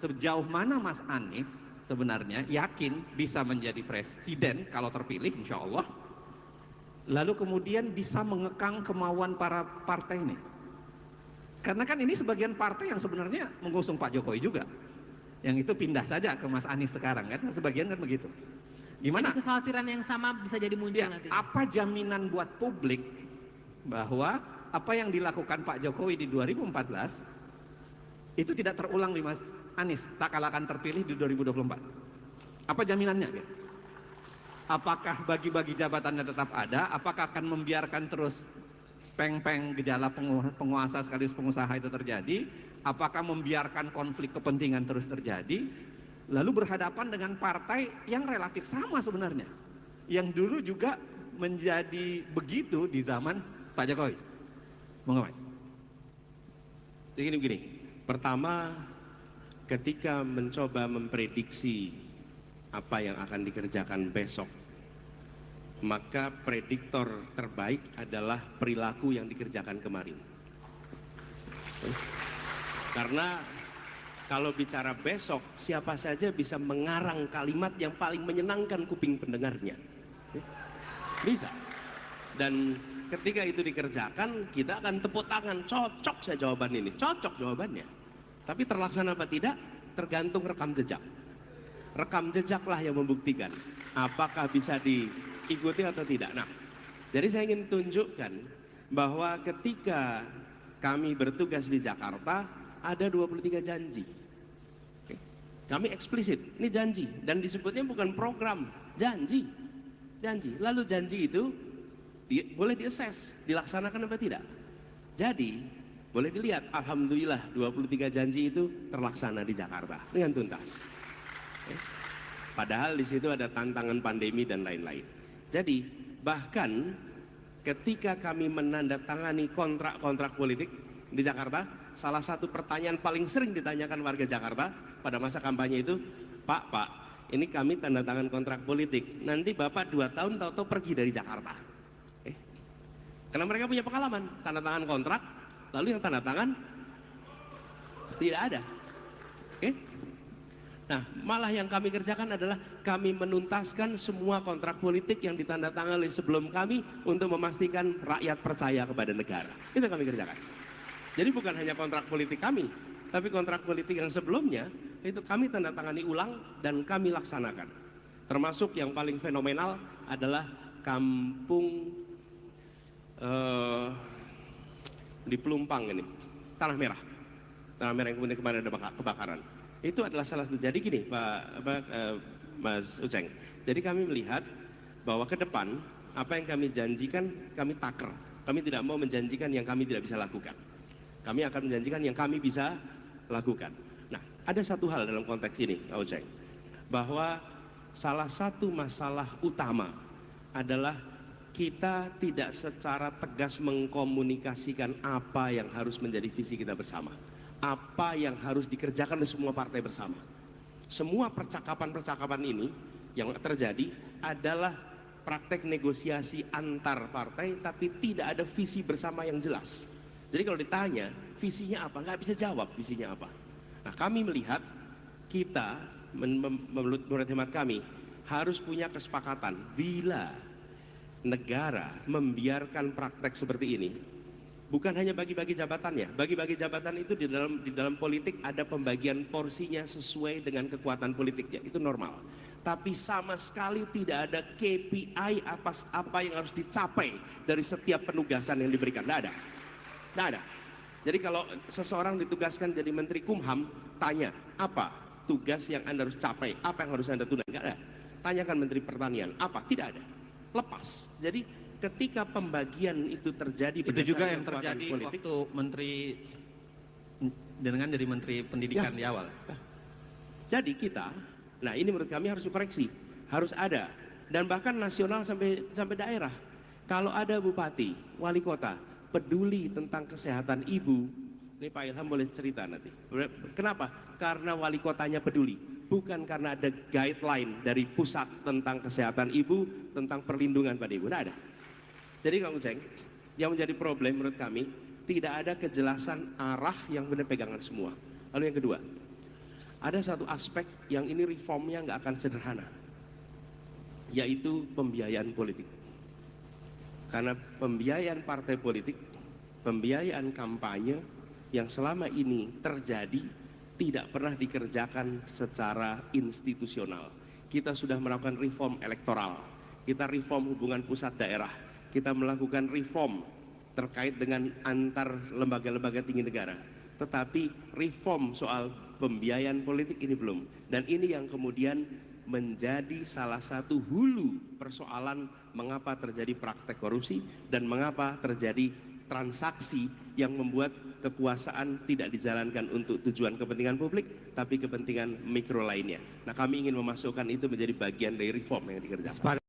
sejauh mana Mas Anies sebenarnya yakin bisa menjadi presiden kalau terpilih insya Allah, lalu kemudian bisa mengekang kemauan para partai ini. Karena kan ini sebagian partai yang sebenarnya mengusung Pak Jokowi juga, yang itu pindah saja ke Mas Anies sekarang kan, sebagian kan begitu. Gimana? Jadi kekhawatiran yang sama bisa jadi muncul Ya, nanti. apa jaminan buat publik bahwa apa yang dilakukan Pak Jokowi di 2014 itu tidak terulang di Mas Anies tak kalakan terpilih di 2024? Apa jaminannya? Gitu? Apakah bagi-bagi jabatannya tetap ada? Apakah akan membiarkan terus peng-peng gejala penguasa sekaligus pengusaha itu terjadi? Apakah membiarkan konflik kepentingan terus terjadi? Lalu berhadapan dengan partai yang relatif sama sebenarnya, yang dulu juga menjadi begitu di zaman Pak Jokowi. Monggo Mas. Begini, pertama ketika mencoba memprediksi apa yang akan dikerjakan besok, maka prediktor terbaik adalah perilaku yang dikerjakan kemarin. Karena kalau bicara besok, siapa saja bisa mengarang kalimat yang paling menyenangkan kuping pendengarnya. Bisa. Dan ketika itu dikerjakan, kita akan tepuk tangan, cocok saya jawaban ini, cocok jawabannya. Tapi terlaksana apa tidak, tergantung rekam jejak. Rekam jejaklah yang membuktikan apakah bisa diikuti atau tidak. Nah, jadi saya ingin tunjukkan bahwa ketika kami bertugas di Jakarta, ada 23 janji. Oke. Kami eksplisit, ini janji, dan disebutnya bukan program, janji. Lalu janji itu boleh diassess, dilaksanakan apa tidak. Jadi boleh dilihat, alhamdulillah 23 janji itu terlaksana di Jakarta dengan tuntas. Oke. Padahal di situ ada tantangan pandemi dan lain-lain. Jadi bahkan ketika kami menandatangani kontrak-kontrak politik di Jakarta, salah satu pertanyaan paling sering ditanyakan warga Jakarta pada masa kampanye itu, Pak, ini kami tanda tangan kontrak politik, nanti Bapak 2 tahun tahu-tahu pergi dari Jakarta. Karena mereka punya pengalaman, tanda tangan kontrak, lalu yang tanda tangan tidak ada. Oke? Nah, malah yang kami kerjakan adalah kami menuntaskan semua kontrak politik yang ditandatangani sebelum kami untuk memastikan rakyat percaya kepada negara. Itu yang kami kerjakan. Jadi bukan hanya kontrak politik kami, tapi kontrak politik yang sebelumnya itu kami tanda tangani ulang dan kami laksanakan. Termasuk yang paling fenomenal adalah kampung di Pelumpang ini, Tanah Merah yang kemudian kemarin ada kebakaran. Itu adalah salah satu. Jadi gini Mas Uceng, jadi kami melihat bahwa ke depan apa yang kami janjikan kami taker. Kami tidak mau menjanjikan yang kami tidak bisa lakukan. Kami akan menjanjikan yang kami bisa lakukan. Nah, ada satu hal dalam konteks ini, Pak Uceng, bahwa salah satu masalah utama adalah kita tidak secara tegas mengkomunikasikan apa yang harus menjadi visi kita bersama, apa yang harus dikerjakan oleh semua partai bersama. Semua percakapan-percakapan ini yang terjadi adalah praktek negosiasi antar partai, tapi tidak ada visi bersama yang jelas. Jadi kalau ditanya visinya apa, nggak bisa jawab visinya apa. Nah, kami melihat kita menurut hemat kami harus punya kesepakatan bila negara membiarkan praktek seperti ini. Bukan hanya bagi-bagi jabatannya, bagi-bagi jabatan itu di dalam politik ada pembagian porsinya sesuai dengan kekuatan politiknya, itu normal. Tapi sama sekali tidak ada KPI apa yang harus dicapai dari setiap penugasan yang diberikan, tidak ada. Tidak ada. Jadi kalau seseorang ditugaskan jadi Menteri Kumham, tanya apa tugas yang Anda harus capai, apa yang harus Anda tunda, tidak ada. Tanyakan Menteri Pertanian, apa? Tidak ada. Lepas. Jadi ketika pembagian itu terjadi, itu juga yang terjadi politik, waktu Menteri dengan jadi Menteri Pendidikan ya, di awal. Jadi kita, nah ini menurut kami harus dikoreksi, harus ada, dan bahkan nasional sampai daerah. Kalau ada bupati, wali kota peduli tentang kesehatan ibu, ini Pak Ilham boleh cerita nanti. Kenapa? Karena wali kotanya peduli, bukan karena ada guideline dari pusat tentang kesehatan ibu, tentang perlindungan pada ibu. Tidak ada. Jadi Kang Uceng, yang menjadi problem menurut kami tidak ada kejelasan arah yang benar pegangan semua. Lalu yang kedua, ada satu aspek yang ini reformnya nggak akan sederhana, yaitu pembiayaan politik. Karena pembiayaan partai politik, pembiayaan kampanye yang selama ini terjadi tidak pernah dikerjakan secara institusional. Kita sudah melakukan reform elektoral, kita reform hubungan pusat daerah, kita melakukan reform terkait dengan antar lembaga-lembaga tinggi negara. Tetapi reform soal pembiayaan politik ini belum. Dan ini yang kemudian menjadi salah satu hulu persoalan mengapa terjadi praktek korupsi dan mengapa terjadi transaksi yang membuat kekuasaan tidak dijalankan untuk tujuan kepentingan publik tapi kepentingan mikro lainnya. Nah, kami ingin memasukkan itu menjadi bagian dari reform yang dikerjakan.